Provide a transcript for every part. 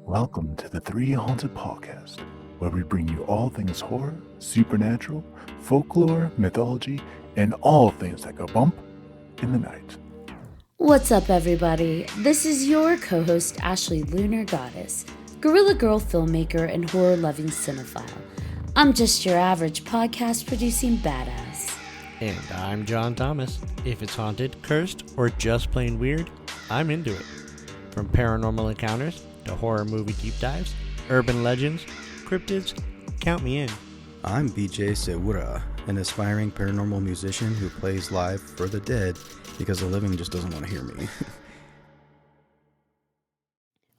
Welcome to the 3Haunted podcast, where we bring you all things horror, supernatural, folklore, mythology, and all things that go bump in the night. What's up, everybody? This is your co-host, Ashley Lunar Goddess, Gorilla Girl filmmaker and horror-loving cinephile. I'm just your average podcast-producing badass. And I'm John Thomas. If it's haunted, cursed, or just plain weird, I'm into it. From paranormal encounters to horror movie deep dives, urban legends, cryptids, count me in. I'm BJ Sewura, an aspiring paranormal musician who plays live for the dead because the living just doesn't want to hear me.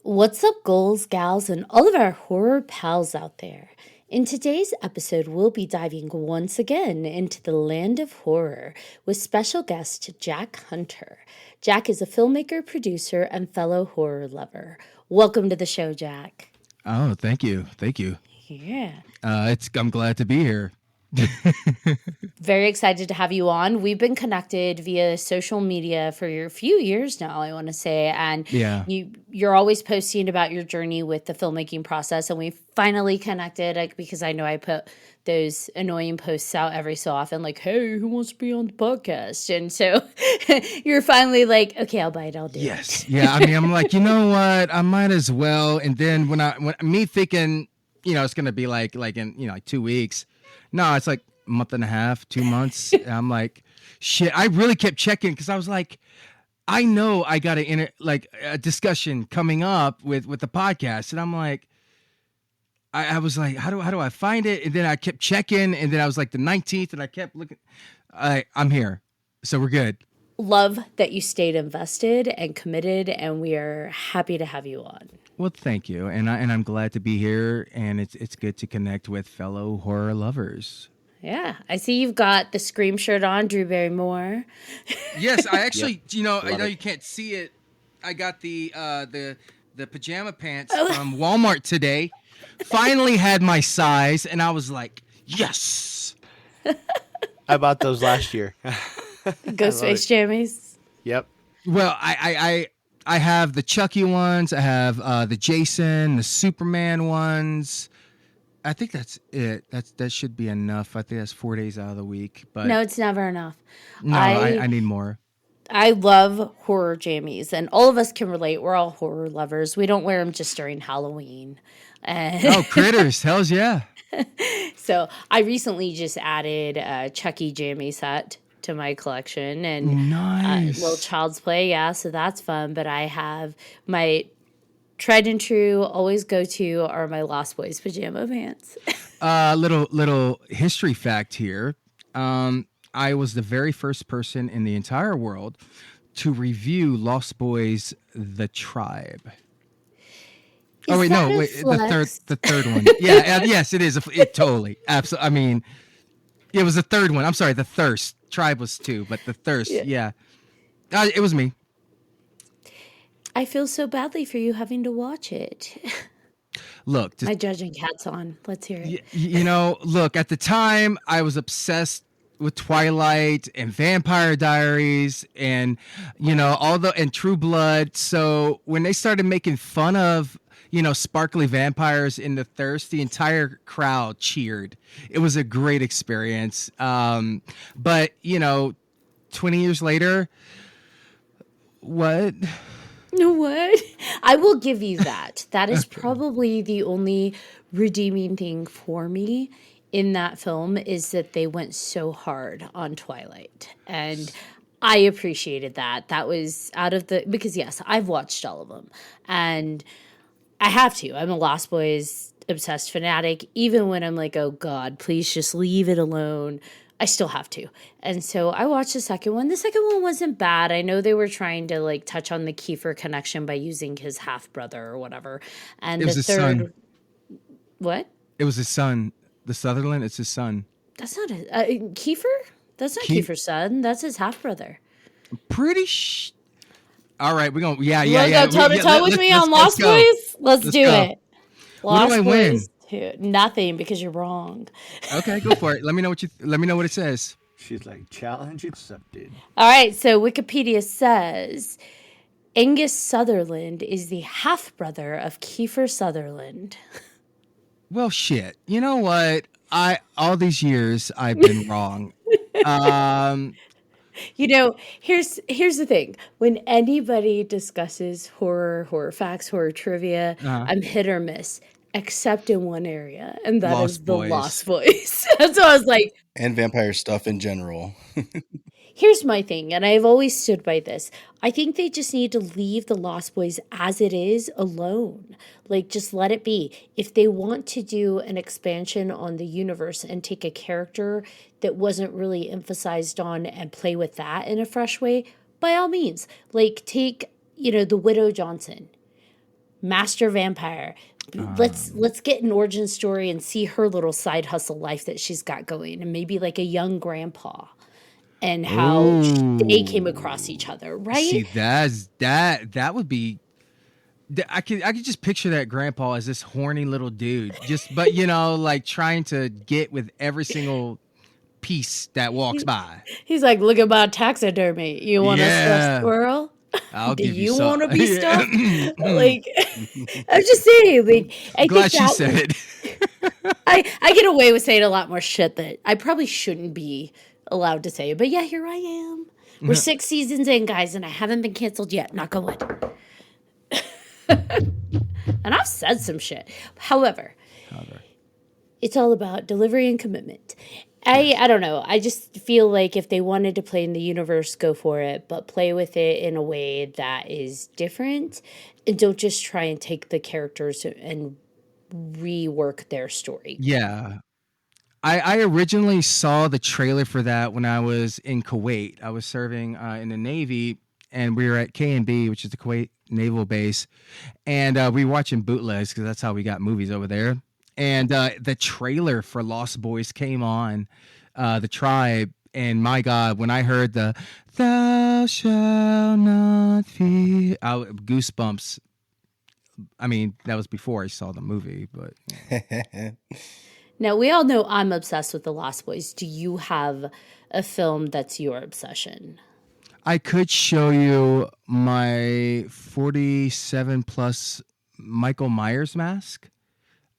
What's up, ghouls, gals, and all of our horror pals out there? In today's episode, we'll be diving once again into the land of horror with special guest Jack Hunter. Jack is a filmmaker, producer, and fellow horror lover. Welcome to the show, Jack. Oh, thank you. Thank you. Yeah. I'm glad to be here. Very excited to have you on. We've been connected via social media for a few years now, I want to say. And Yeah. you're always posting about your journey with the filmmaking process. And we finally connected because I know I put those annoying posts out every so often, like, hey, who wants to be on the podcast? And so you're finally like, okay, I'll bite, I'll do it. Yes. Yeah. I mean, I'm like, you know what? I might as well. And then when me thinking, it's going to be like in, like 2 weeks. No, it's like a month and a half, 2 months. I'm like, shit. I really kept checking because I was like, I know I got a discussion coming up with the podcast, and I'm like, I was like, how do I find it? And then I kept checking, and then I was like the 19th, and I kept looking. I'm here, so we're good. Love that you stayed invested and committed, and we are happy to have you on. Well, thank you, and I'm glad to be here, and it's good to connect with fellow horror lovers. Yeah, I see you've got the Scream shirt on, Drew Barrymore. Yes, I actually, Yep. I know you can't see it. I got the pajama pants from Walmart today. Finally had my size, and I was like, yes. I bought those last year. Ghostface jammies. Yep. Well, I have the Chucky ones. I have the Jason, the Superman ones. I think that's it. That should be enough. I think that's 4 days out of the week. But No, it's never enough. no, I need more. I love horror jammies, and all of us can relate. We're all horror lovers. We don't wear them just during Halloween. Oh, critters! Hell's yeah. So I recently just added a Chucky jammy set to my collection, and Nice. little Child's Play, yeah, so that's fun. But I have my tried and true, always go to are my Lost Boys pajama pants. Little history fact here. I was the very first person in the entire world to review Lost Boys: The Tribe. The third one. Yeah, yes, it is. It totally, absolutely. I mean, it was the third one. I'm sorry, the Thirst. Tribe was 2, but the Thirst, yeah. It was me. I feel so badly for you having to watch it. Look, My judging cat's on. Let's hear it. Look, at the time, I was obsessed with Twilight and Vampire Diaries and, and True Blood. So when they started making fun of, sparkly vampires in The Thirst, the entire crowd cheered. It was a great experience. But, 20 years later, what? What? I will give you that. That is probably the only redeeming thing for me in that film is that they went so hard on Twilight. And I appreciated that. That was because yes, I've watched all of them. And I have to. I'm a Lost Boys obsessed fanatic. Even when I'm like, oh God, please just leave it alone, I still have to. And so I watched the second one. The second one wasn't bad. I know they were trying to touch on the Kiefer connection by using his half brother or whatever. And It was the his third son. What? It was his son. The Sutherland, it's his son. That's not Kiefer? That's not Kiefer's son. That's his half brother. All right, we're going to, yeah. You want to go toe to toe with me on Lost Boys? Let's do it. What do I win? Nothing, because you're wrong. Okay, go for it. Let me know what it says. She's like, challenge accepted. All right, so Wikipedia says Angus Sutherland is the half-brother of Kiefer Sutherland. Well, shit. You know what? All these years I've been wrong. Um, Here's the thing. When anybody discusses horror facts, horror trivia, uh, I'm hit or miss, except in one area, and that is Lost the Boys. Lost Boys. So I was like, And vampire stuff in general. here's my thing, and I've always stood by this. I think they just need to leave the Lost Boys as it is alone. Like, just let it be. If they want to do an expansion on the universe and take a character that wasn't really emphasized on and play with that in a fresh way, by all means. Like, take, the Widow Johnson, Master Vampire. Let's get an origin story and see her little side hustle life that she's got going, and maybe like a young grandpa and how they came across each other, right? See, that would be. I could just picture that grandpa as this horny little dude, but like trying to get with every single piece that walks by. He's like, look at my taxidermy. You want a stuffed squirrel? I'll Do give you some. want to be stuffed? Like, I'm just saying. Like, I Glad think she said it. I get away with saying a lot more shit that I probably shouldn't be allowed to say. But yeah, here I am. We're 6 seasons in, guys, and I haven't been canceled yet. Knock on wood. And I've said some shit. However, it's all about delivery and commitment. I don't know. I just feel like if they wanted to play in the universe, go for it, but play with it in a way that is different, and don't just try and take the characters and rework their story. Yeah. I originally saw the trailer for that when I was in Kuwait. I was serving in the Navy, and we were at K&B, which is the Kuwait Naval Base, and we were watching bootlegs because that's how we got movies over there. And the trailer for Lost Boys came on, the Tribe, and my God, when I heard the "Thou shalt not fear," goosebumps. I mean, that was before I saw the movie, but. Now, we all know I'm obsessed with The Lost Boys. Do you have a film that's your obsession? I could show you my 47 plus Michael Myers mask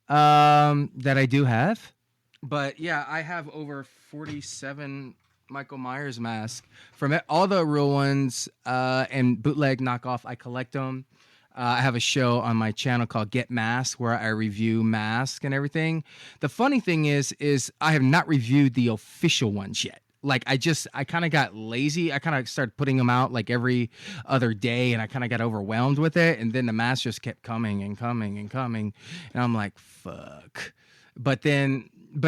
that I do have. But yeah, I have over 47 Michael Myers masks from all the real ones and bootleg knockoff. I collect them. I have a show on my channel called Get Masked where I review masks and everything. The funny thing is I have not reviewed the official ones yet. Like I kind of got lazy. I kind of started putting them out like every other day, and I kind of got overwhelmed with it. And then the masks just kept coming and coming and coming, and I'm like, fuck. But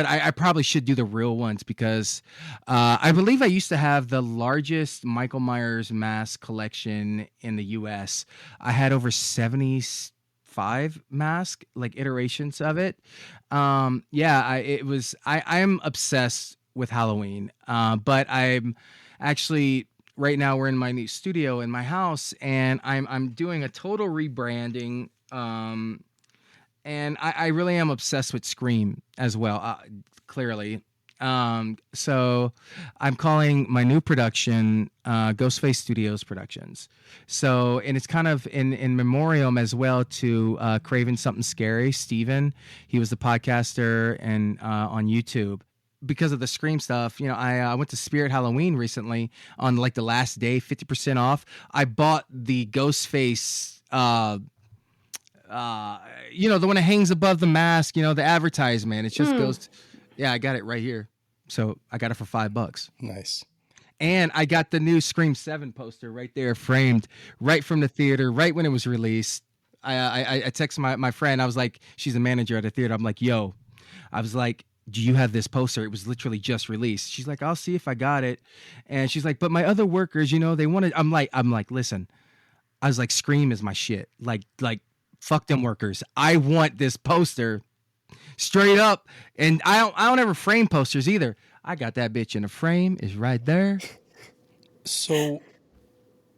I probably should do the real ones because I believe I used to have the largest Michael Myers mask collection in the U.S. I had over 75 mask like iterations of it. I am obsessed with Halloween, but I'm actually right now we're in my new studio in my house, and I'm doing a total rebranding. And I really am obsessed with Scream as well, clearly. So I'm calling my new production Ghostface Studios Productions. So, and it's kind of in memoriam as well to Craven Something Scary, Steven. He was the podcaster and on YouTube. Because of the Scream stuff, I went to Spirit Halloween recently on like the last day, 50% off. I bought the Ghostface the one that hangs above the mask, the advertisement. It just goes, I got it right here. So I got it for $5. Nice. And I got the new Scream 7 poster right there, framed right from the theater, right when it was released. I texted my friend. I was like, she's a manager at a theater. I'm like, yo, I was like, do you have this poster? It was literally just released. She's like, I'll see if I got it. And she's like, but my other workers, they wanted, I'm like, listen, I was like, Scream is my shit. Like, fuck them workers. I want this poster straight up. And I don't ever frame posters either. I got that bitch in a frame. It's right there. So,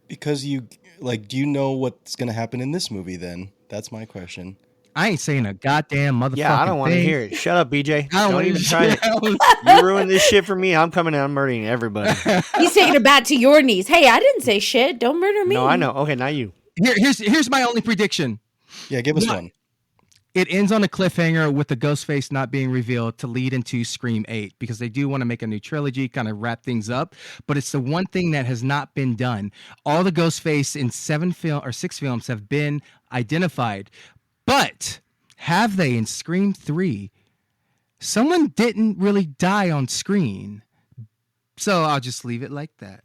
because do you know what's going to happen in this movie then? That's my question. I ain't saying a goddamn motherfucking Yeah, I don't want to thing. hear it. Shut up, BJ. I Don't even try it. You ruined this shit for me. I'm coming out and murdering everybody. He's taking it back to your knees. Hey, I didn't say shit. Don't murder me. No, I know. Okay, not you. Here's my only prediction. Yeah, give us No- one. It ends on a cliffhanger with the ghost face not being revealed to lead into Scream 8 because they do want to make a new trilogy, kind of wrap things up. But it's the one thing that has not been done. All the ghost face in 6 films have been identified. But have they in Scream 3? Someone didn't really die on screen. So I'll just leave it like that.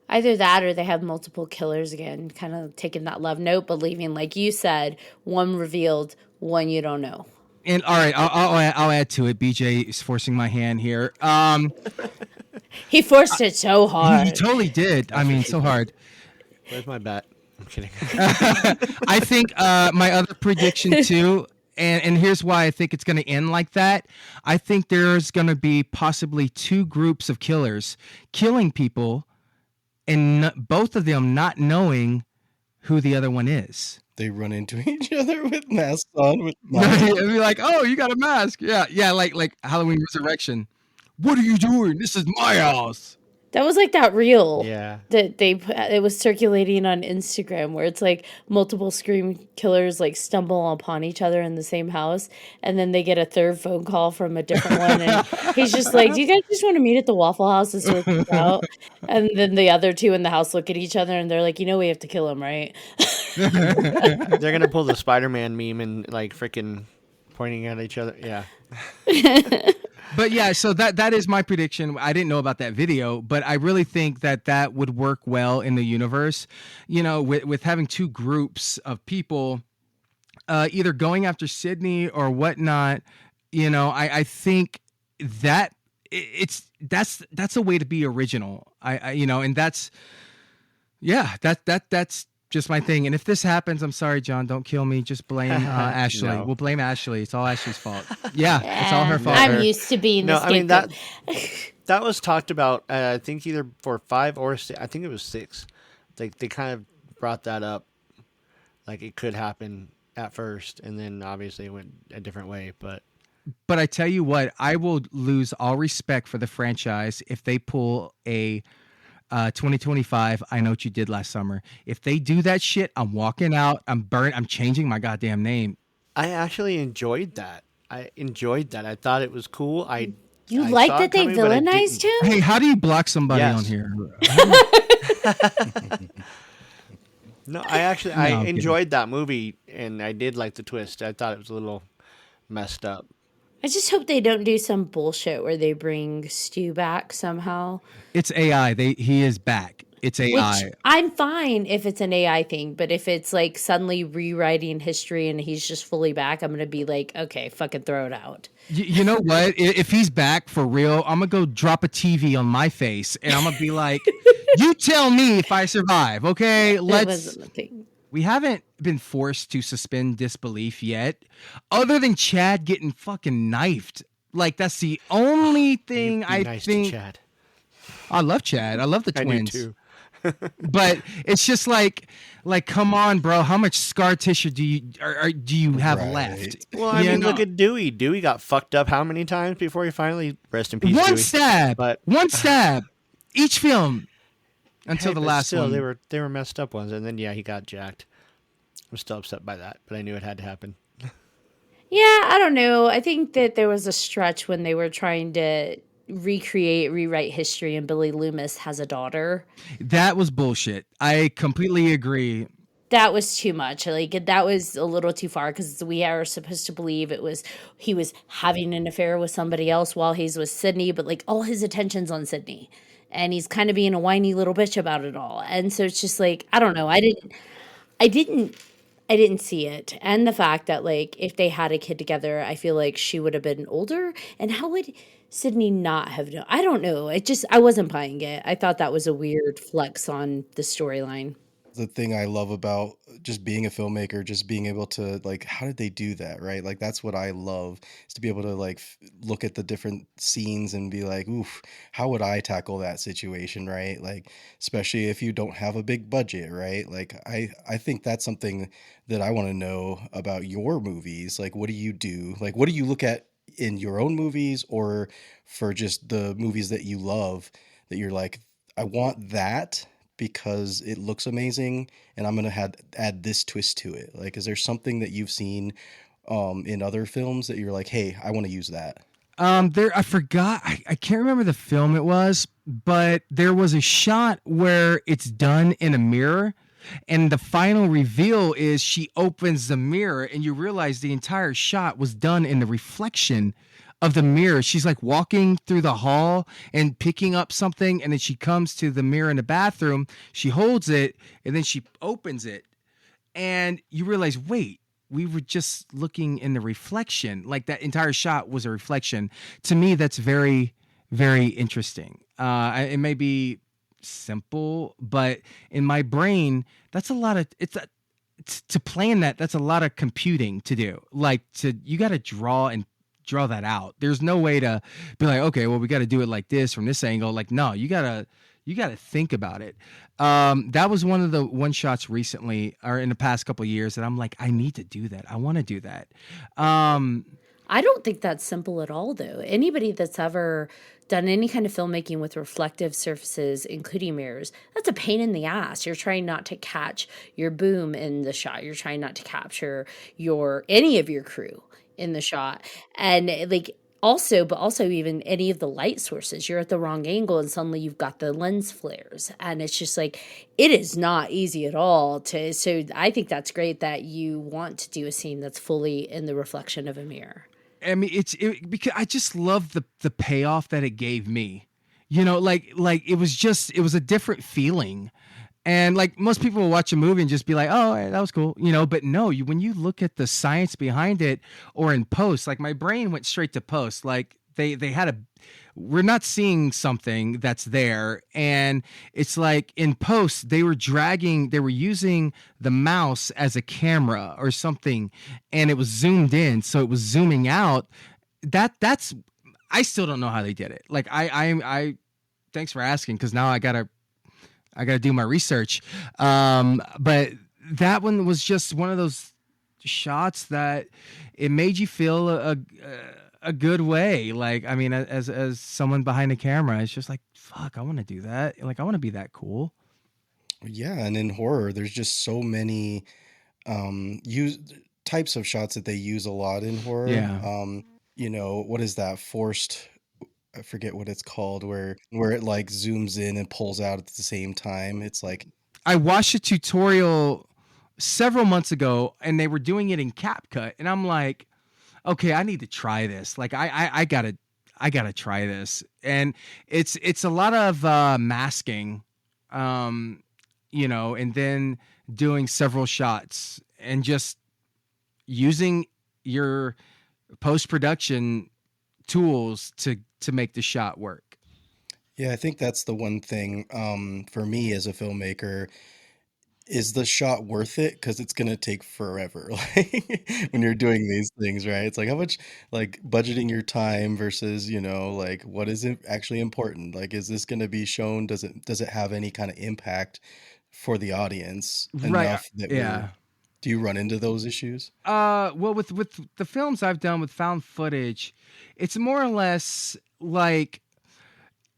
Either that or they have multiple killers again, kind of taking that love note, but leaving, like you said, one revealed, one you don't know. And all right, I'll add to it. BJ is forcing my hand here. He forced it so He hard. totally did. I mean, so hard. Where's my bet? I'm kidding. I think my other prediction too, and here's why I think it's going to end like that. I think there's going to be possibly two groups of killers killing people, and both of them not knowing who the other one is. They run into each other with masks on. With It'd be like, oh, you got a mask. Yeah, like Halloween Resurrection. What are you doing? This is my house. That was like that reel Yeah. that it was circulating on Instagram where it's like multiple Scream killers like stumble upon each other in the same house, and then they get a third phone call from a different one, and he's just like, "Do you guys just want to meet at the Waffle House and sort this out?" And then the other two in the house look at each other and they're like, we have to kill him, right? They're gonna pull the Spider-Man meme and like freaking pointing at each other. Yeah. But yeah, so that is my prediction. I didn't know about that video, but I really think that would work well in the universe. With having two groups of people, either going after Sydney or whatnot. I think that that's a way to be original. And that's just my thing. And if this happens, I'm sorry, John, don't kill me. Just blame Ashley. No. We'll blame Ashley. It's all Ashley's fault. Yeah, it's all her fault. I'm used to being the No, I mean scapegoat. that was talked about. I think either for 5 or 6. I think it was 6. They kind of brought that up, like it could happen at first, and then obviously it went a different way. But But I tell you what, I will lose all respect for the franchise if they pull a 2025, I Know What You Did Last Summer. If they do that shit, I'm walking out. I'm changing my goddamn name. I actually enjoyed that. I thought it was cool. You I like saw that it they coming, but I villainized didn't. him? Hey, how do you block somebody Yes. on here? No, I I'm kidding. enjoyed that movie, and I did like the twist. I thought it was a little messed up. I just hope they don't do some bullshit where they bring Stu back somehow. It's AI. He is back. It's Which AI. I'm fine if it's an AI thing, but if it's like suddenly rewriting history and he's just fully back, I'm gonna be like, okay, fucking throw it out. You know what? If he's back for real, I'm gonna go drop a TV on my face and I'm gonna be like, "You tell me if I survive, okay? That wasn't a thing. We haven't been forced to suspend disbelief yet, other than Chad getting fucking knifed. Like that's the only thing Be I nice think. to Chad. I love Chad. I love the I do twins. too. But it's just like, come on, bro. How much scar tissue do you have Right. left? Well, I You mean, know? look at Dewey. Dewey got fucked up how many times before he finally rest in peace. one Dewey. stab, But one stab, each film until Hey, the but last still, one. they were messed up ones, and then he got jacked. I'm still upset by that, but I knew it had to happen. Yeah, I don't know. I think that there was a stretch when they were trying to rewrite history, and Billy Loomis has a daughter. That was bullshit. I completely agree. That was too much. Like that was a little too far because we are supposed to believe he was having an affair with somebody else while he's with Sydney, but like all his attention's on Sydney, and he's kind of being a whiny little bitch about it all. And so it's just like I don't know. I didn't see it. And the fact that like if they had a kid together, I feel like she would have been older. And how would Sydney not have known? I don't know. I wasn't buying it. I thought that was a weird flex on the storyline. The thing I love about just being a filmmaker, just being able to like, how did they do that, right? Like that's what I love, is to be able to like look at the different scenes and be like, oof, how would I tackle that situation, right? Like especially if you don't have a big budget, right? Like I think that's something that I want to know about your movies. Like what do you do? Like what do you look at in your own movies or for just the movies that you love that you're like, I want that, because it looks amazing, and I'm gonna add this twist to it? Like, is there something that you've seen in other films that you're like, hey, I want to use that? I forgot. I can't remember the film it was, but there was a shot where it's done in a mirror, and the final reveal is she opens the mirror, and you realize the entire shot was done in the reflection of the mirror. She's like walking through the hall and picking up something, and then she comes to the mirror in the bathroom. She holds it, and then she opens it, and you realize, wait, we were just looking in the reflection. Like that entire shot was a reflection. To me, that's very, very interesting. It may be simple, but in my brain, that's a lot of to plan that. That's a lot of computing to do. Like you got to draw that out. There's no way to be like, okay, well, we got to do it like this from this angle. Like, no, you gotta think about it. That was one of the one shots recently or in the past couple of years that I'm like, I need to do that. I want to do that. I don't think that's simple at all, though. Anybody that's ever done any kind of filmmaking with reflective surfaces, including mirrors, that's a pain in the ass. You're trying not to catch your boom in the shot. You're trying not to capture any of your crew in the shot. And like also even any of the light sources, you're at the wrong angle and suddenly you've got the lens flares. And it's just like, it is not easy at all so I think that's great that you want to do a scene that's fully in the reflection of a mirror. I mean, because I just love the payoff that it gave me. You know, like it was a different feeling. And like most people will watch a movie and just be like, "Oh, that was cool," you know. But no, when you look at the science behind it, or in post, like my brain went straight to post. Like they had we're not seeing something that's there, and it's like in post they were using the mouse as a camera or something, and it was zoomed in, so it was zooming out. That's I still don't know how they did it. Like I thanks for asking, because now I gotta do my research. But that one was just one of those shots that it made you feel a good way. Like, I mean, as someone behind the camera, it's just like, fuck, I want to do that. Like, I want to be that cool. Yeah, and in horror, there's just so many use types of shots that they use a lot in horror. Yeah. What is that forced? I forget what it's called, where it like zooms in and pulls out at the same time. It's like, I watched a tutorial several months ago, and they were doing it in CapCut, and I'm like, okay, I need to try this. Like, I gotta try this. And it's a lot of masking, and then doing several shots and just using your post-production tools to make the shot work. yeah, I think that's the one thing for me as a filmmaker. Is the shot worth it? Because it's gonna take forever. Like when you're doing these things, right? It's like how much, like budgeting your time versus, like what is it actually important? Like, is this gonna be shown? Does it have any kind of impact for the audience Right. enough that Yeah. do you run into those issues? Well, with the films I've done with found footage, it's more or less like,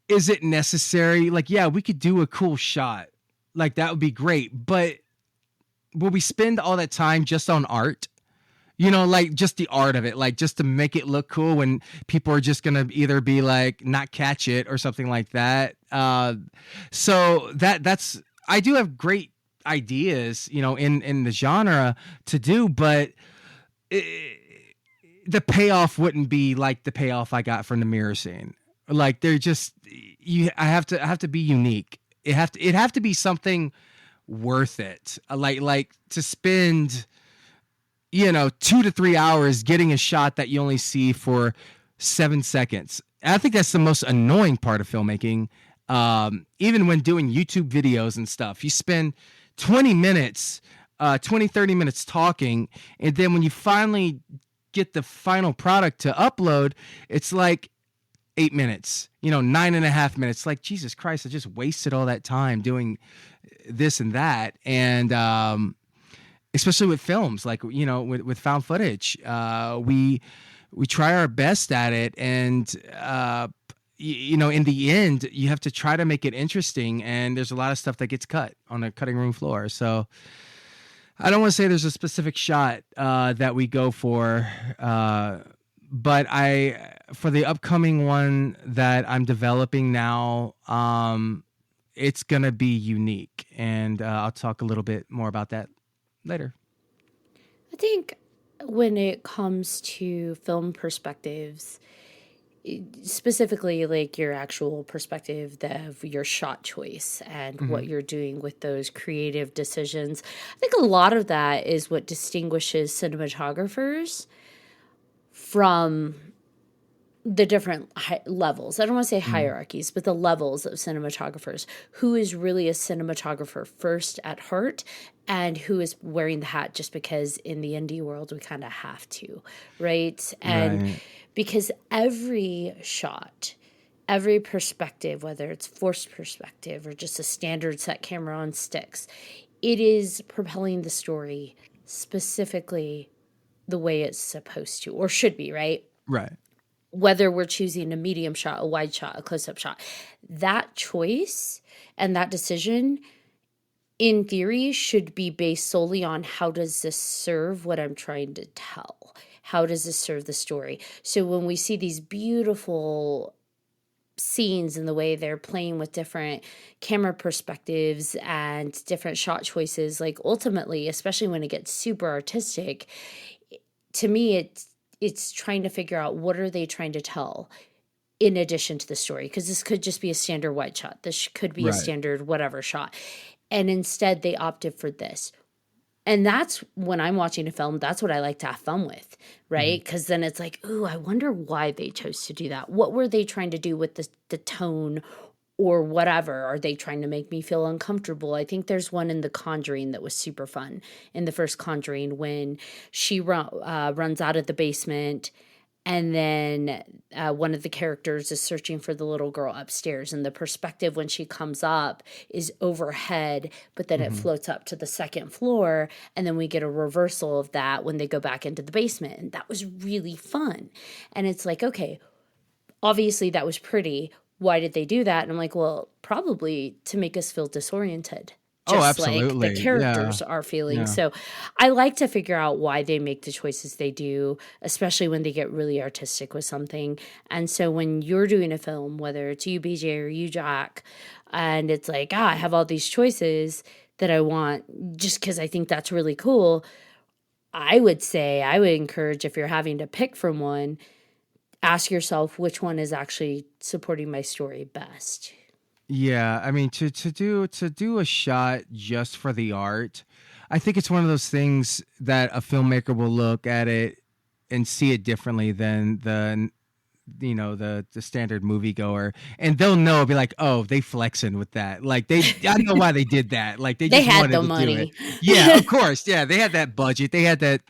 is it necessary? Like, yeah, we could do a cool shot. Like, that would be great. But will we spend all that time just on art? Like just the art of it, like just to make it look cool when people are just going to either be like, not catch it or something like that. So that's, I do have great ideas, in the genre to do, but the payoff wouldn't be like the payoff I got from the mirror scene. Like, they're just, I have to be unique. It have to be something worth it. Like to spend, 2 to 3 hours getting a shot that you only see for 7 seconds. And I think that's the most annoying part of filmmaking. Even when doing YouTube videos and stuff, you spend 20 minutes, 30 minutes talking. And then when you finally get the final product to upload, it's like 8 minutes, 9.5 minutes. Like, Jesus Christ, I just wasted all that time doing this and that. And especially with films, like, with found footage, we try our best at it. And in the end, you have to try to make it interesting, and there's a lot of stuff that gets cut on the cutting room floor. So I don't want to say there's a specific shot that we go for, but for the upcoming one that I'm developing now, it's gonna be unique, and I'll talk a little bit more about that later. I think when it comes to film perspectives, specifically like your actual perspective of your shot choice and what you're doing with those creative decisions, I think a lot of that is what distinguishes cinematographers from the different levels. I don't want to say hierarchies, but the levels of cinematographers. Who is really a cinematographer first at heart, and who is wearing the hat just because in the indie world we kind of have to, right? And Right. because every shot, every perspective, whether it's forced perspective or just a standard set camera on sticks, it is propelling the story specifically the way it's supposed to or should be, right? Right. Whether we're choosing a medium shot, a wide shot, a close-up shot, that choice and that decision, in theory, should be based solely on how does this serve what I'm trying to tell? How does this serve the story? So when we see these beautiful scenes and the way they're playing with different camera perspectives and different shot choices, like ultimately, especially when it gets super artistic, to me, it's trying to figure out what are they trying to tell in addition to the story, because this could just be a standard wide shot. This could be a Right. standard whatever shot. And instead they opted for this. And that's when I'm watching a film, that's what I like to have fun with, right? Because then it's like, ooh, I wonder why they chose to do that. What were they trying to do with the tone or whatever? Are they trying to make me feel uncomfortable? I think there's one in The Conjuring that was super fun. In the first Conjuring, when she runs out of the basement, and then one of the characters is searching for the little girl upstairs, and the perspective when she comes up is overhead, but then it floats up to the second floor, and then we get a reversal of that when they go back into the basement, and that was really fun. And it's like, okay, obviously that was pretty. Why did they do that? And I'm like, well, probably to make us feel disoriented. Oh, Just like the absolutely. characters Yeah. are feeling. Yeah. So I like to figure out why they make the choices they do, especially when they get really artistic with something. And so when you're doing a film, whether it's you, BJ, or you, Jack, and it's like, I have all these choices that I want just because I think that's really cool, I would encourage, if you're having to pick from one, ask yourself which one is actually supporting my story best. Yeah, I mean to do a shot just for the art, I think it's one of those things that a filmmaker will look at it and see it differently than the standard moviegoer, and they'll know, be like, oh, they flexing with that, like I know why they did that, like they They just had wanted the to do it. money. Yeah, of course, yeah, they had that budget, they had that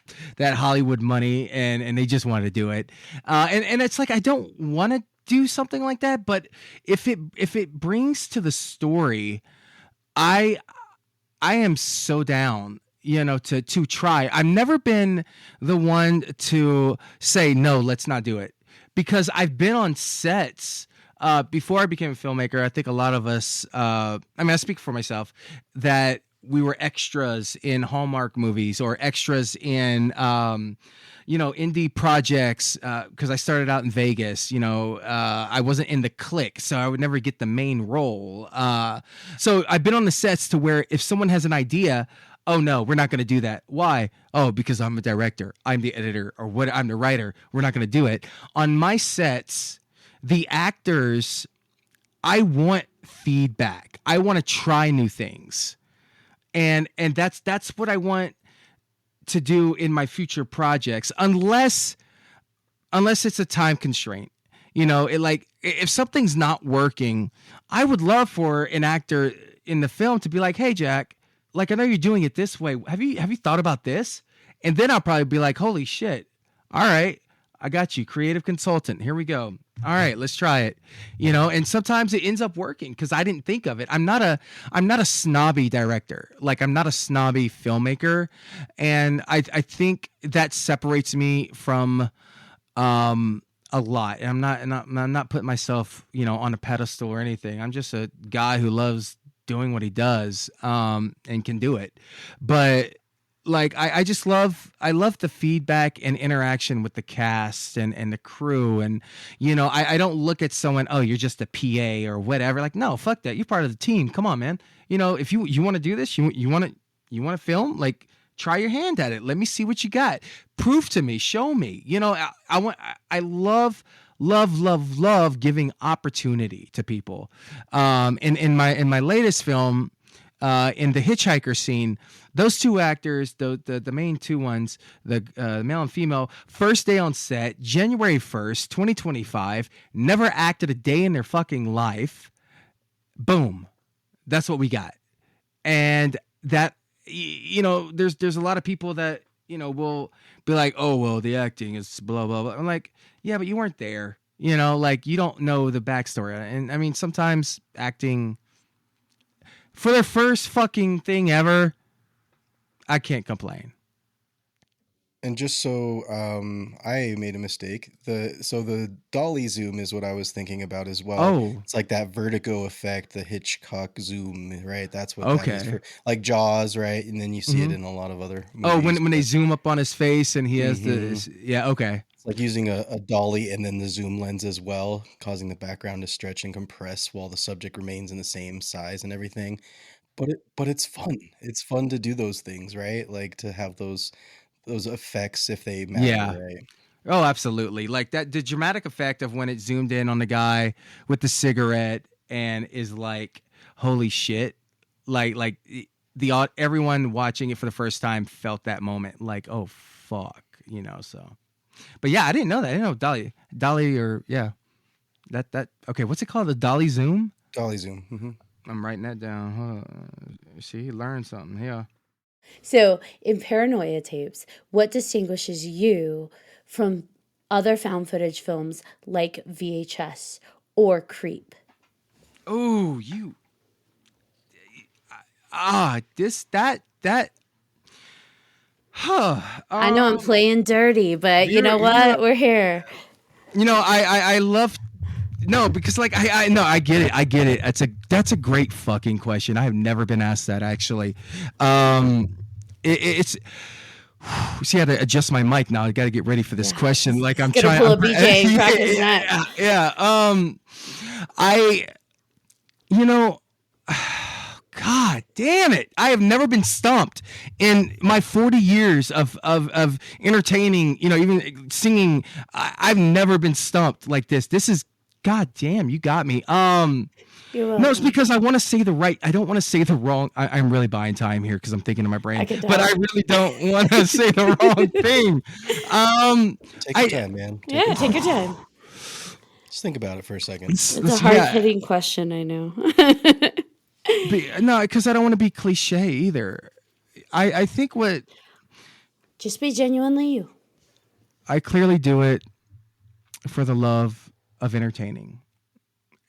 Hollywood money, and they just wanted to do it, and it's like I don't want to do something like that, but if it brings to the story, I am so down, to try. I've never been the one to say no, let's not do it, because I've been on sets before I became a filmmaker. I think a lot of us, I mean, I speak for myself, that we were extras in Hallmark movies or extras in indie projects, because I started out in Vegas. I wasn't in the clique, so I would never get the main role. So I've been on the sets to where if someone has an idea, oh no, we're not going to do that. Why? Oh, because I'm a director, I'm the editor, or what? I'm the writer. We're not going to do it. On my sets, the actors, I want feedback. I want to try new things, and that's what I want to do in my future projects, unless it's a time constraint. If something's not working, I would love for an actor in the film to be like, hey, Jack, like, I know you're doing it this way. Have you thought about this? And then I'll probably be like, holy shit. All right, I got you. Creative consultant. Here we go. All right, let's try it. And sometimes it ends up working because I didn't think of it. I'm not a snobby director. Like, I'm not a snobby filmmaker. And I think that separates me from a lot. And I'm not putting myself, on a pedestal or anything. I'm just a guy who loves doing what he does, and can do it. But like I love the feedback and interaction with the cast and the crew. And I don't look at someone, oh, you're just a PA or whatever. Like, no, fuck that. You're part of the team. Come on, man. If you want to do this, you want to film, like, try your hand at it. Let me see what you got. Prove to me, show me. I love giving opportunity to people. In my latest film, in the hitchhiker scene, those two actors, the main two ones, the male and female, first day on set, January 1st, 2025, never acted a day in their fucking life. Boom. That's what we got. And that, there's a lot of people that, will be like, oh, well, the acting is blah, blah, blah. I'm like, yeah, but you weren't there. Like, you don't know the backstory. And I mean, sometimes acting for their first fucking thing ever, I can't complain. And just so I made a mistake. The dolly zoom is what I was thinking about as well. Oh, It's like that vertigo effect, the Hitchcock zoom, right? That's what that is okay. for, like Jaws, right? And then you see it Mhm. in a lot of other Oh, movies. when they zoom up on his face and he has Mhm. yeah, okay. It's like using a dolly and then the zoom lens as well, causing the background to stretch and compress while the subject remains in the same size and everything. But it's fun. It's fun to do those things, right? Like to have those effects if they Yeah. matter, right? Oh, absolutely. Like that, the dramatic effect of when it zoomed in on the guy with the cigarette and is like, holy shit. Like everyone watching it for the first time felt that moment. Like, oh fuck, so. But yeah, I didn't know that. I didn't know Dolly or yeah. Okay, what's it called? The Dolly Zoom? Dolly zoom. I'm writing that down. Hold on. See, learn something. Yeah. So, in Paranoia Tapes, what distinguishes you from other found footage films like VHS or Creep? Oh, this that huh. I know I'm playing dirty, but you know what? We're here. I love no, because like I no, I get it. That's a great fucking question. I have never been asked that actually. It's see, I had to adjust my mic now. I got to get ready for this question. Like I'm He's gonna trying. pull a BJ and crack his neck. Yeah. I, God damn it! I have never been stumped in my 40 years of entertaining. Even singing. I've never been stumped like this. This is God damn. You got me. No, it's because I want to say the right. I don't want to say the wrong. I'm really buying time here because I'm thinking in my brain, but I really don't want to say the wrong thing. Take your time, man. Take your time. Just think about it for a second. It's a hard-hitting question, I know. No, because I don't want to be cliche either. I think what Just be genuinely you. I clearly do it for the love of entertaining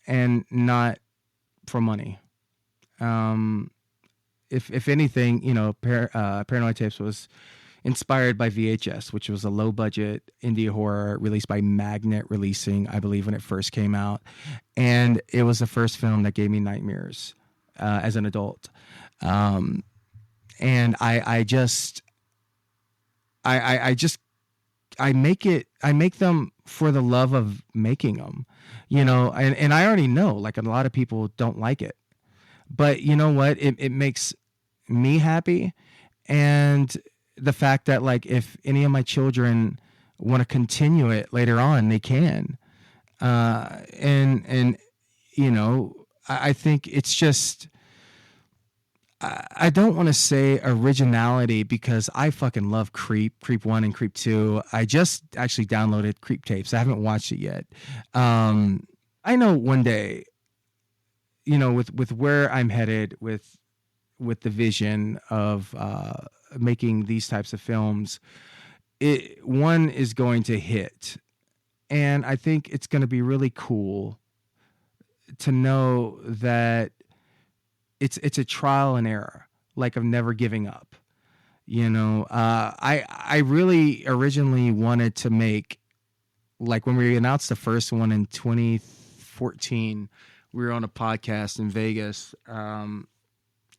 and not for money. If anything, Paranoid Tapes was inspired by VHS, which was a low budget indie horror released by Magnet Releasing, I believe, when it first came out. And it was the first film that gave me nightmares as an adult. And I make them for the love of making them, and I already know, like, a lot of people don't like it, but you know what? It makes me happy. And the fact that, like, if any of my children want to continue it later on, they can. And I think it's just, I don't want to say originality because I fucking love Creep 1 and Creep 2. I just actually downloaded Creep Tapes. I haven't watched it yet. I know one day, with where I'm headed with the vision of making these types of films, one is going to hit. And I think it's going to be really cool to know that it's a trial and error, like, of never giving up. I really originally wanted to make like when we announced the first one in 2014, we were on a podcast in Vegas. And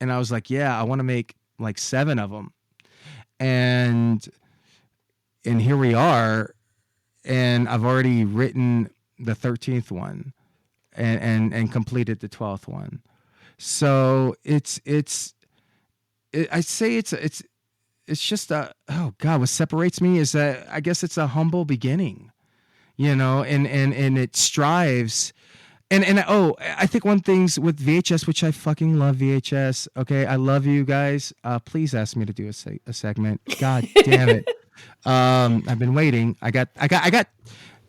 I was like, yeah, I want to make like 7 of them. And here we are. And I've already written the 13th one and completed the 12th one. So I'd say it's just oh God, what separates me is that I guess it's a humble beginning, and it strives. And oh, I think one thing's with VHS, which I fucking love VHS. Okay, I love you guys. Please ask me to do a segment. God damn it. I've been waiting. I got.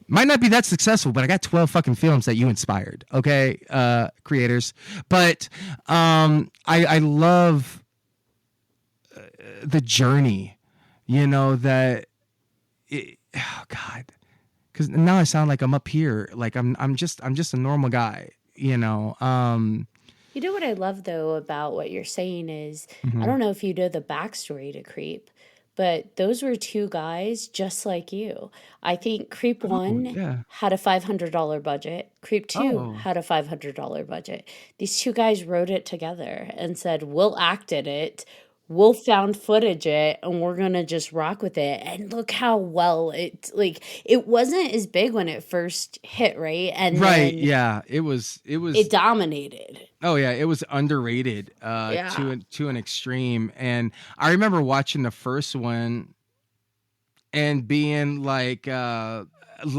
Might not be that successful, but I got 12 fucking films that you inspired. Okay, creators. But I love the journey. That. Oh God. Because now I sound like I'm up here, like I'm just a normal guy, You know what I love though about what you're saying is, I don't know if you know the backstory to Creep, but those were 2 guys just like you. I think Creep Oh 1 yeah. had a $500 budget. Creep 2 Oh had a $500 budget. These 2 guys wrote it together and said, "We'll act in it. We'll found footage it and we're going to just rock with it." And look how well it wasn't as big when it first hit, right? And right, then yeah. It was. it dominated. Oh yeah, it was underrated Yeah. to an extreme. And I remember watching the first one and being like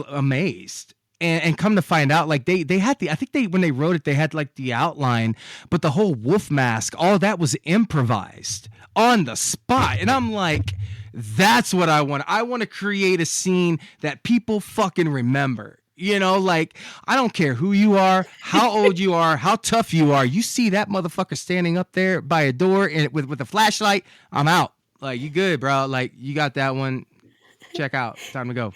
amazed. And come to find out, like they had I think when they wrote it, they had like the outline, but the whole wolf mask, all that was improvised on the spot. And I'm like, that's what I want. I want to create a scene that people fucking remember. Like, I don't care who you are, how old you are, how tough you are. You see that motherfucker standing up there by a door and with a flashlight, I'm out. Like, you good, bro. Like, you got that one. Check out. Time to go.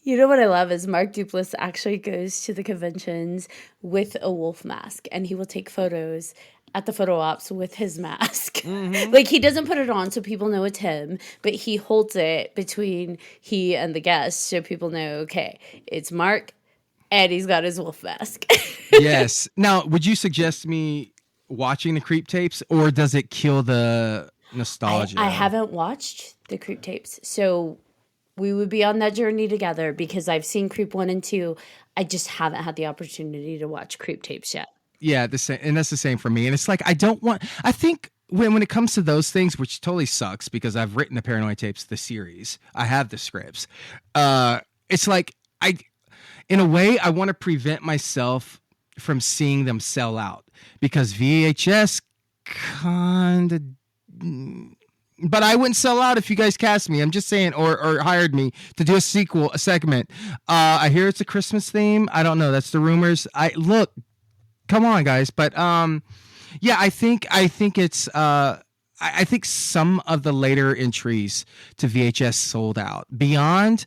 You know what I love is Mark Duplass actually goes to the conventions with a wolf mask and he will take photos at the photo ops with his mask. Like he doesn't put it on so people know it's him, but he holds it between he and the guests so people know, okay, it's Mark and he's got his wolf mask. Yes. Now, would you suggest me watching the Creep tapes, or does it kill the nostalgia? I haven't watched the Creep tapes, so we would be on that journey together because I've seen Creep 1 and 2. I just haven't had the opportunity to watch Creep tapes yet. Yeah, the same, and that's the same for me. And it's like I think when it comes to those things, which totally sucks because I've written the Paranoid tapes, the series, I have the scripts. It's like in a way, I want to prevent myself from seeing them sell out because VHS kind of. But I wouldn't sell out if you guys cast me. I'm just saying, or hired me to do a segment. I hear it's a Christmas theme. I don't know. That's the rumors. Look, come on, guys. But yeah, I think it's. I think some of the later entries to VHS sold out. Beyond,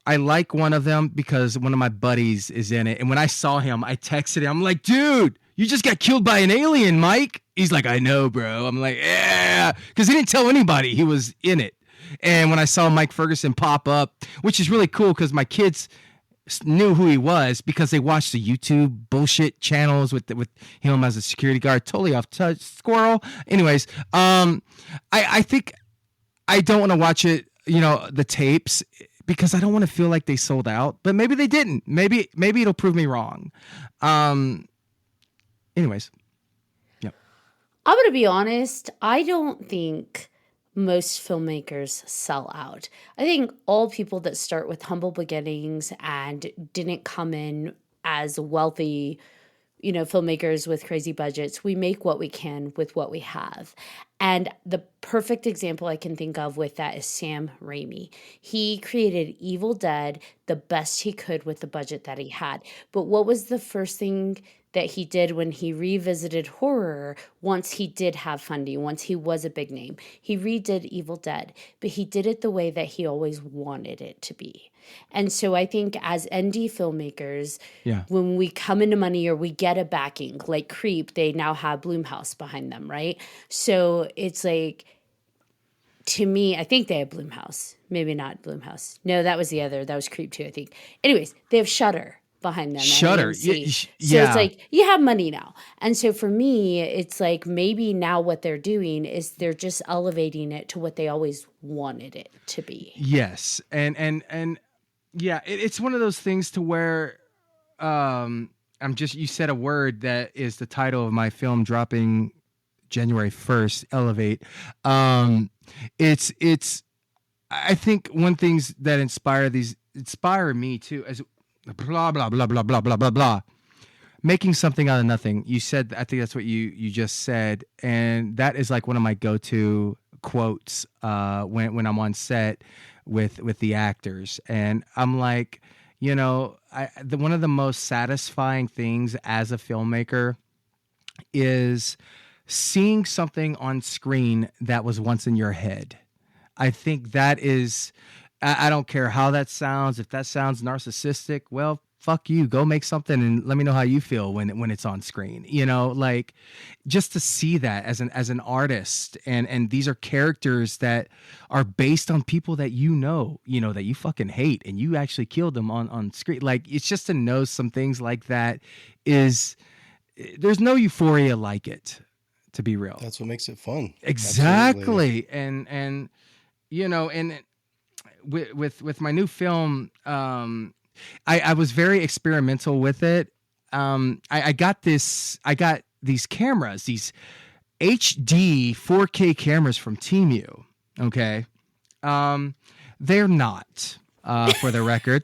I like one of them because one of my buddies is in it, and when I saw him, I texted him. I'm like, dude, you just got killed by an alien, Mike. He's like, I know, bro. I'm like, yeah, because he didn't tell anybody he was in it. And when I saw Mike Ferguson pop up, which is really cool because my kids knew who he was because they watched the YouTube bullshit channels with him as a security guard. Totally off touch, squirrel. Anyways, I think I don't want to watch it, the tapes, because I don't want to feel like they sold out. But maybe they didn't. Maybe it'll prove me wrong. Anyways. I'm going to be honest. I don't think most filmmakers sell out. I think all people that start with humble beginnings and didn't come in as wealthy, filmmakers with crazy budgets, we make what we can with what we have. And the perfect example I can think of with that is Sam Raimi. He created Evil Dead the best he could with the budget that he had. But what was the first thing that he did when he revisited horror once he did have funding, once he was a big name? He redid Evil Dead, but he did it the way that he always wanted it to be. And so I think as indie filmmakers, when we come into money or we get a backing, like Creep, they now have Blumhouse behind them, right? So it's like to me, I think they have Blumhouse. Maybe not Blumhouse. No, that was the other. That was Creep 2, I think. Anyways, they have Shutter behind them. at Shutter. AMC. So Yeah. it's like, you have money now. And so for me, it's like maybe now what they're doing is they're just elevating it to what they always wanted it to be. Yes. And yeah, it's one of those things to where you said a word that is the title of my film dropping January 1st, Elevate. It's I think one things that inspire me too as blah blah blah blah blah blah blah blah. Making something out of nothing. You said, I think that's what you just said, and that is like one of my go-to quotes when I'm on set with the actors, and I'm like, one of the most satisfying things as a filmmaker is seeing something on screen that was once in your head. I think that is, I don't care how that sounds. If that sounds narcissistic, well, fuck you. Go make something and let me know how you feel when it's on screen. Like just to see that as an artist, and these are characters that are based on people that that you fucking hate, and you actually killed them on screen. Like it's just to know some things like that there's no euphoria like it, to be real. That's what makes it fun. Exactly. Absolutely. And with my new film, I was very experimental with it. I got these cameras, these HD 4K cameras from Temu. Okay. They're not, for the record.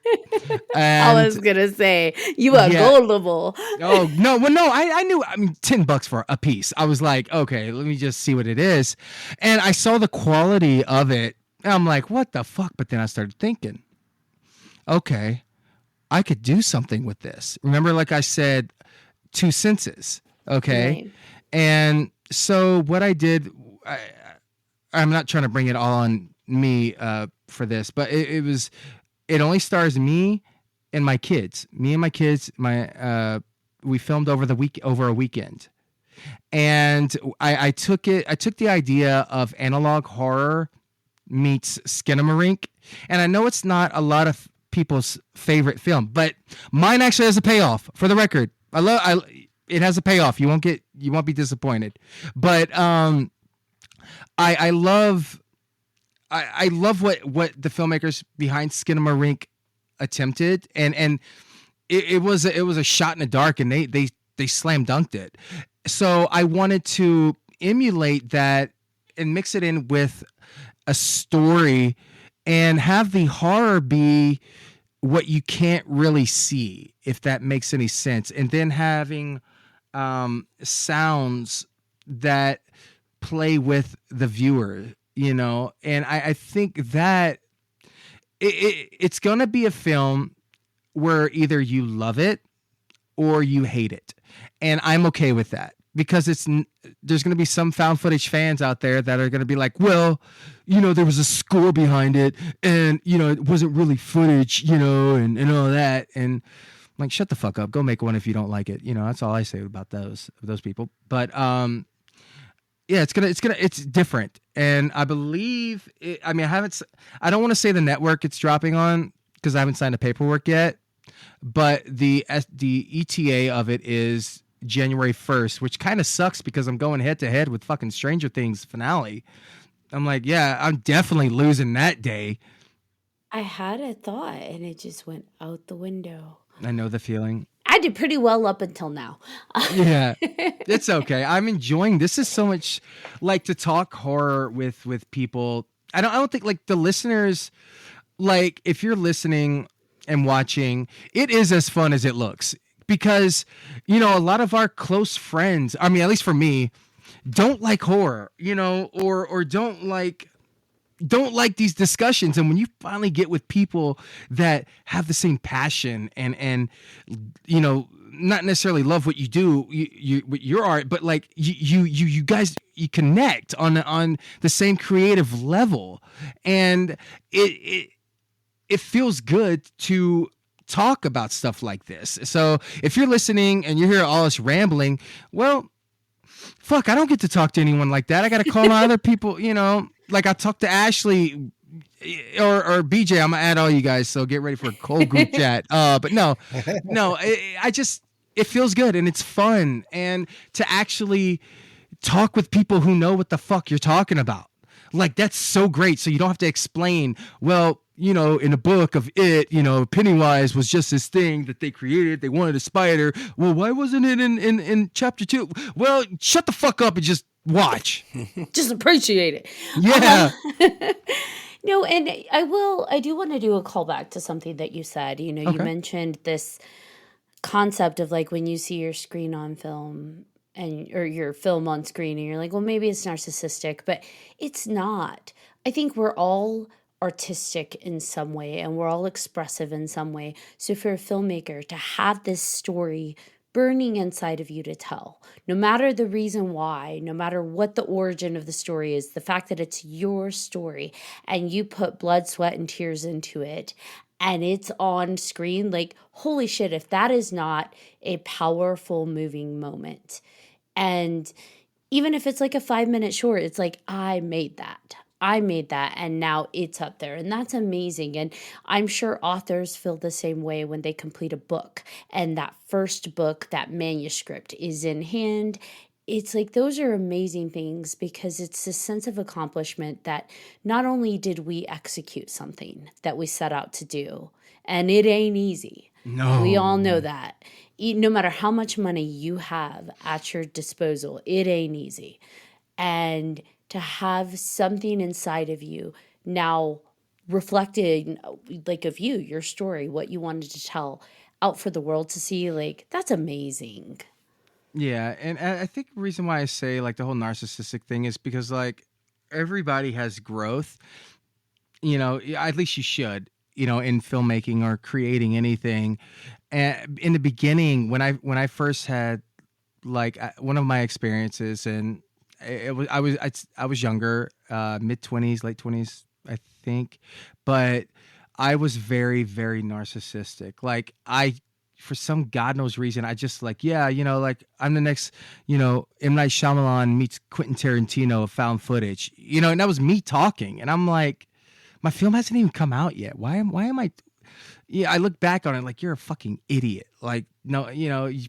And, I was gonna say you are gullible. Oh no! Well, no, I knew. I mean, $10 for a piece. I was like, okay, let me just see what it is. And I saw the quality of it, and I'm like, what the fuck? But then I started thinking, okay, I could do something with this. Remember, like I said, 2 senses. Okay, Right. and so what I did, I'm not trying to bring it all on me for this, but it only stars me and my kids. Me and my kids. We filmed over a weekend, and I took the idea of analog horror meets Skinamarink, and I know it's not a lot of people's favorite film, but mine actually has a payoff. For the record, it has a payoff. You won't be disappointed. But I love what the filmmakers behind Skinamarink attempted, and it was a shot in the dark, and they slam dunked it. So I wanted to emulate that and mix it in with a story and have the horror be what you can't really see, if that makes any sense, and then having sounds that play with the viewer, and I think that it's gonna be a film where either you love it or you hate it, and I'm okay with that, because there's gonna be some found footage fans out there that are gonna be like, well, there was a score behind it, and it wasn't really footage, and all that, and I'm like, shut the fuck up, go make one if you don't like it. That's all I say about those people. But yeah, it's different, and I believe I don't want to say the network it's dropping on, because I haven't signed the paperwork yet, but the ETA of it is January 1st, which kind of sucks because I'm going head to head with fucking Stranger Things finale. I'm like, yeah, I'm definitely losing that day. I had a thought and it just went out the window. I know the feeling. I did pretty well up until now. Yeah, it's okay. I'm enjoying this. Is so much like to talk horror with people. I don't think like the listeners, like if you're listening and watching, it is as fun as it looks, because a lot of our close friends, I mean, at least for me, don't like horror, or don't like these discussions. And when you finally get with people that have the same passion and not necessarily love what you do, your art, but like you guys, you connect on the same creative level, and it feels good to talk about stuff like this. So if you're listening and you hear all this rambling, well, fuck, I don't get to talk to anyone like that. I got to call my other people, like I talked to Ashley or BJ. I'm gonna add all you guys, so get ready for a cold group chat. But no, I just it feels good and it's fun, and to actually talk with people who know what the fuck you're talking about. Like that's so great. So you don't have to explain. Well, in a book of it, Pennywise was just this thing that they created. They wanted a spider. Well, why wasn't it in chapter 2? Well, shut the fuck up and just watch. Just appreciate it. Yeah. No, and I do want to do a callback to something that you said. You Okay. mentioned this concept of like when you see your screen on film or your film on screen and you're like, well, maybe it's narcissistic, but it's not. I think we're all artistic in some way and we're all expressive in some way. So for a filmmaker to have this story burning inside of you to tell, no matter the reason why, no matter what the origin of the story is, the fact that it's your story and you put blood, sweat, and tears into it and it's on screen, like, holy shit, if that is not a powerful, moving moment. And even if it's like a 5-minute short, it's like, I made that. And now it's up there. And that's amazing. And I'm sure authors feel the same way when they complete a book. And that first book, that manuscript is in hand. It's like those are amazing things because it's a sense of accomplishment that not only did we execute something that we set out to do, and it ain't easy. No. We all know that. No matter how much money you have at your disposal, it ain't easy. And to have something inside of you now reflected, like of you, your story, what you wanted to tell out for the world to see, like, that's amazing. Yeah, and I think the reason why I say like the whole narcissistic thing is because like everybody has growth. At least you should. In filmmaking or creating anything. And in the beginning, when I first had like one of my experiences, and I was younger, mid-20s, late 20s, I think, but I was very, very narcissistic. Like for some God knows reason, I just like, like I'm the next, M. Night Shyamalan meets Quentin Tarantino of found footage, and that was me talking. And I'm like, my film hasn't even come out yet. Why am I? Yeah, I look back on it like you're a fucking idiot. Like, no,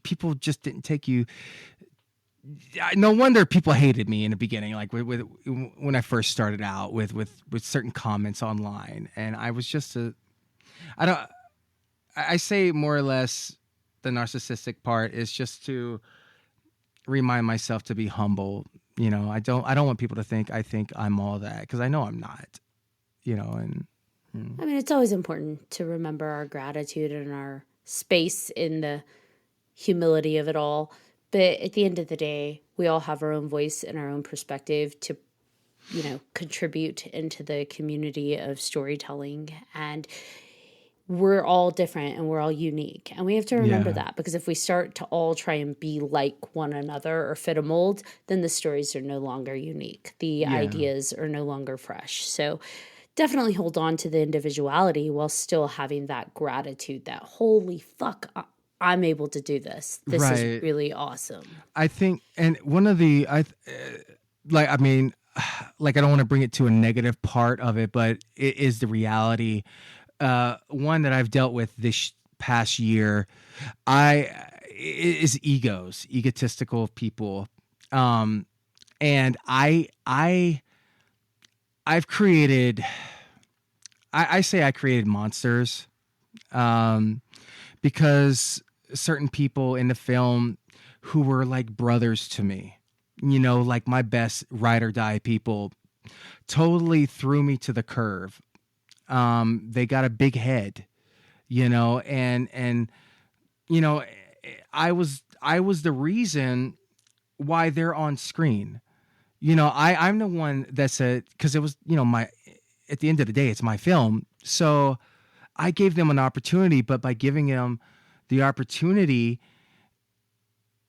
people just didn't take you. No wonder people hated me in the beginning, like with when I first started out with certain comments online. And I was just I say more or less the narcissistic part is just to remind myself to be humble. I don't want people to think I think I'm all that, because I know I'm not. And I mean, it's always important to remember our gratitude and our space in the humility of it all. But at the end of the day, we all have our own voice and our own perspective to, contribute into the community of storytelling. And we're all different and we're all unique. And we have to remember that, because if we start to all try and be like one another or fit a mold, then the stories are no longer unique. The ideas are no longer fresh. So definitely hold on to the individuality while still having that gratitude that, holy fuck, I'm able to do this. This is really awesome. I think, and one of the, I don't want to bring it to a negative part of it, but it is the reality. One that I've dealt with this past year, is egotistical people. And I've created, I say I created monsters, because certain people in the film who were like brothers to me, like my best ride or die people, totally threw me to the curve. They got a big head, and I was the reason why they're on screen. I'm the one that said, because it was, at the end of the day, it's my film. So I gave them an opportunity, but by giving them the opportunity,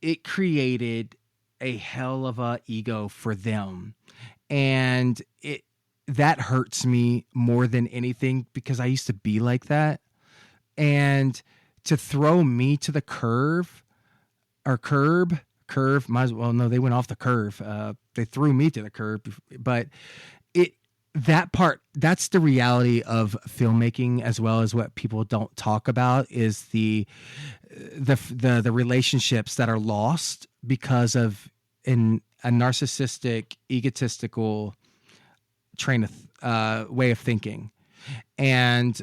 it created a hell of a ego for them. And that hurts me more than anything, because I used to be like that. And to throw me to the curve, might as well, no, they went off the curve. They threw me to the curve, but that part, that's the reality of filmmaking, as well as what people don't talk about is the relationships that are lost because of a narcissistic, egotistical train of way of thinking. And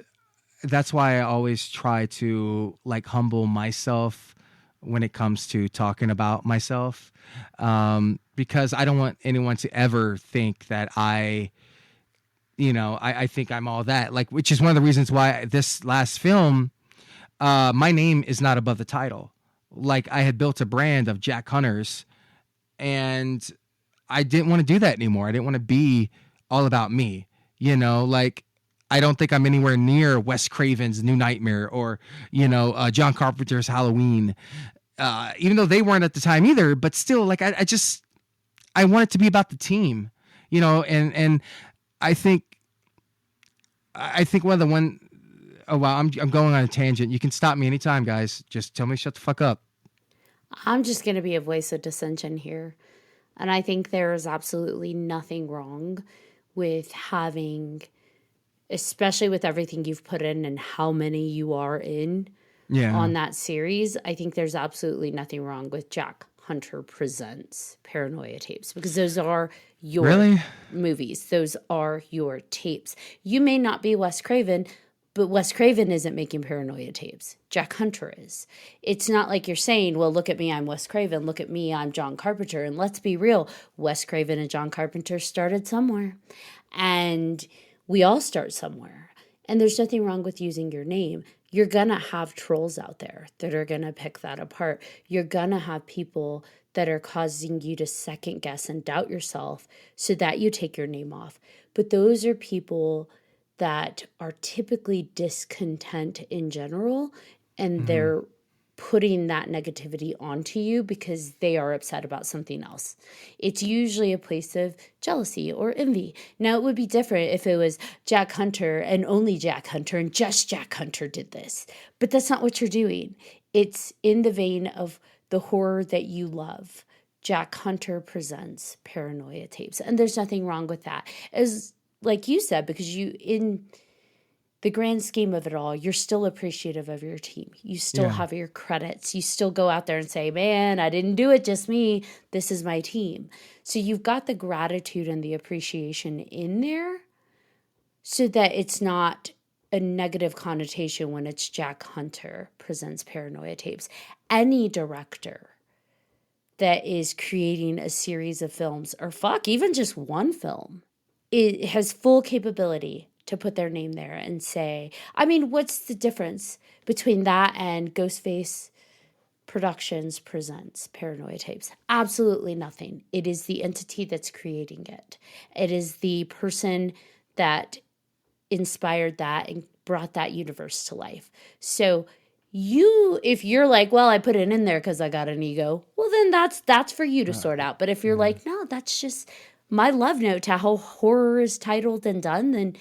that's why I always try to like humble myself when it comes to talking about myself, because I don't want anyone to ever think that I think I'm all that, like, which is one of the reasons why this last film, my name is not above the title. Like, I had built a brand of Jack Hunters, and I didn't want to do that anymore. I didn't want to be all about me, like, I don't think I'm anywhere near Wes Craven's New Nightmare or, John Carpenter's Halloween, even though they weren't at the time either, but still, like, I want it to be about the team, and I think oh wow, I'm going on a tangent. You can stop me anytime, guys. Just tell me shut the fuck up. I'm just going to be a voice of dissension here. And I think there is absolutely nothing wrong with having, especially with everything you've put in and how many you are in on that series. I think there's absolutely nothing wrong with Jack Hunter Presents Paranoia Tapes, because those are your movies. Those are your tapes. You may not be Wes Craven, but Wes Craven isn't making Paranoia Tapes. Jack Hunter is. It's not like you're saying, well, look at me, I'm Wes Craven. Look at me, I'm John Carpenter. And let's be real, Wes Craven and John Carpenter started somewhere. And we all start somewhere. And there's nothing wrong with using your name. You're going to have trolls out there that are going to pick that apart. You're going to have people that are causing you to second guess and doubt yourself so that you take your name off. But those are people that are typically discontent in general, and they're putting that negativity onto you because they are upset about something else. It's usually a place of jealousy or envy. Now, it would be different if it was Jack Hunter and only Jack Hunter and just Jack Hunter did this, but that's not what you're doing. It's in the vein of the horror that you love. Jack Hunter Presents Paranoia Tapes, and there's nothing wrong with that. As like you said, because you, in the grand scheme of it all, you're still appreciative of your team. You still have your credits. You still go out there and say, man, I didn't do it, just me. This is my team. So you've got the gratitude and the appreciation in there so that it's not a negative connotation when it's Jack Hunter Presents Paranoia Tapes. Any director that is creating a series of films, or even just one film, it has full capability to put their name there and say, I mean, what's the difference between that and Ghostface Productions Presents Paranoia Tapes? Absolutely nothing. It is the entity that's creating it. It is the person that inspired that and brought that universe to life. So if you're like, well, I put it in there because I got an ego, well, then that's for you to sort out. But if you're like, no, that's just my love note to how horror is titled and done, then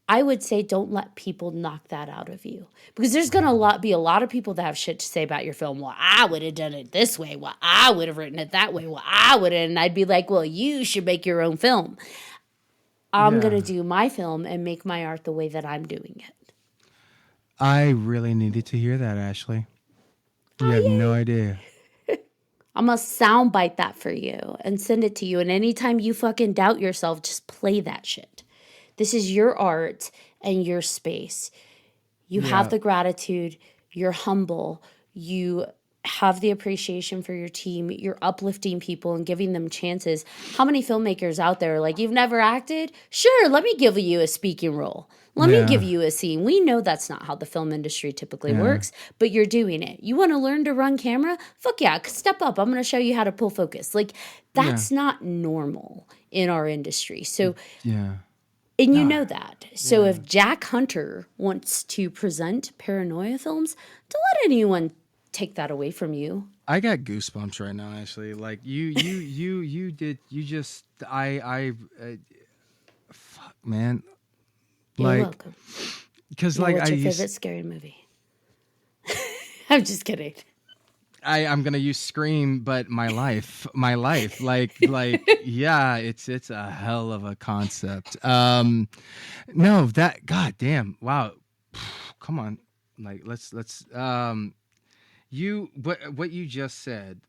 I would say don't let people knock that out of you. Because there's going to be a lot of people that have shit to say about your film. Well, I would have done it this way. Well, I would have written it that way. Well, I would have. And I'd be like, well, you should make your own film. I'm going to do my film and make my art the way that I'm doing it. I really needed to hear that, Ashley. You have no idea. I'm going to soundbite that for you and send it to you. And anytime you fucking doubt yourself, just play that shit. This is your art and your space. You have the gratitude. You're humble. You have the appreciation for your team. You're uplifting people and giving them chances. How many filmmakers out there are like, you've never acted? Sure, let me give you a speaking role. Let me give you a scene. We know that's not how the film industry typically works, but you're doing it. You want to learn to run camera? Fuck yeah, step up. I'm going to show you how to pull focus. Like, that's not normal in our industry. So, and you know that. So if Jack Hunter wants to present Paranoia films, don't let anyone take that away from you. I got goosebumps right now, Ashley. Like fuck, man. You're welcome. Because What's your favorite scary movie? I'm just kidding. I'm gonna use Scream, but my life, like, yeah, it's a hell of a concept. No, that goddamn, wow, come on, like let's you what you just said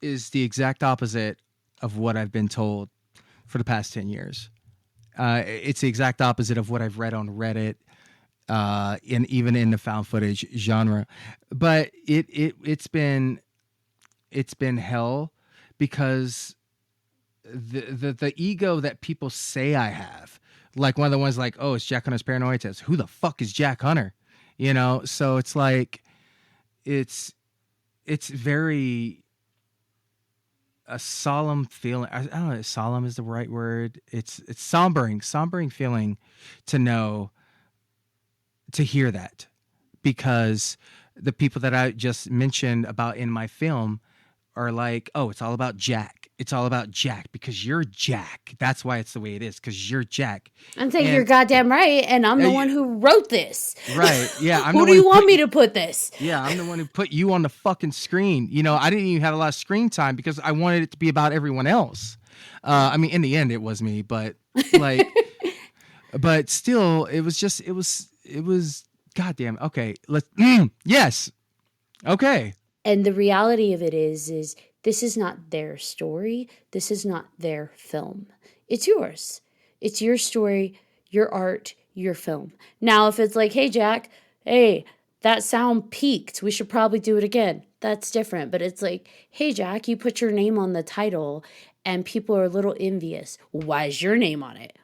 is the exact opposite of what I've been told for the past 10 years. It's the exact opposite of what I've read on Reddit, even in the found footage genre. But it's been hell because the ego that people say I have, like one of the ones like, oh, it's Jack Hunter's paranoia test. Who the fuck is Jack Hunter? You know, so it's like it's very a solemn feeling. I don't know if solemn is the right word. It's sombering feeling to know, to hear that, because the people that I just mentioned about in my film are like, oh, it's all about Jack. It's all about Jack because you're Jack. That's why it's the way it is, because you're Jack. I'm saying And you're goddamn right, and I'm the one who wrote this. right, yeah, I'm Who the do one you who want put me you- to put this? Yeah, I'm the one who put you on the fucking screen. You know, I didn't even have a lot of screen time because I wanted it to be about everyone else. I mean, in the end, it was me, but like, but still, it was. Goddamn. Okay, let's. Yes. Okay. And the reality of it is this is not their story. This is not their film. It's yours. It's your story, your art, your film. Now, if it's like, hey, Jack, hey, that sound peaked. We should probably do it again. That's different. But it's like, hey, Jack, you put your name on the title and people are a little envious. Why is your name on it?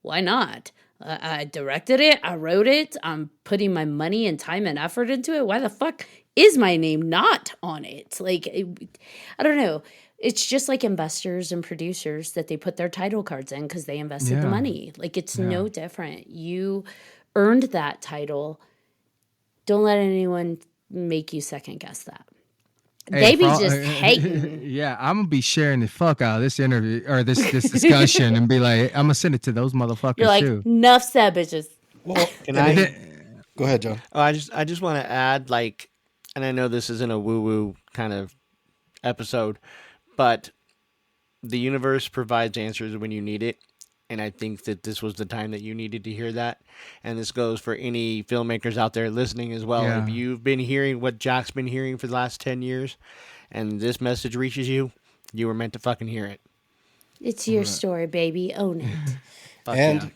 Why not? I directed it. I wrote it. I'm putting my money and time and effort into it. Why the fuck is my name not on it? Like, I don't know. It's just like investors and producers that they put their title cards in because they invested the Yeah. money. Like, it's no different. You earned that title. Don't let anyone make you second guess that. They be just hating. Yeah, I'm gonna be sharing the fuck out of this interview or this discussion and be like, I'm gonna send it to those motherfuckers You're like, too. enough said, bitches. Well, Can and I? it- go ahead, John. Oh, I just want to add, like, and I know this isn't a woo woo kind of episode, but the universe provides answers when you need it. And I think that this was the time that you needed to hear that. And this goes for any filmmakers out there listening as well. Yeah. If you've been hearing what Jack's been hearing for the last 10 years and this message reaches you, you were meant to fucking hear it. It's your story, baby. Own it. Fuck And yeah.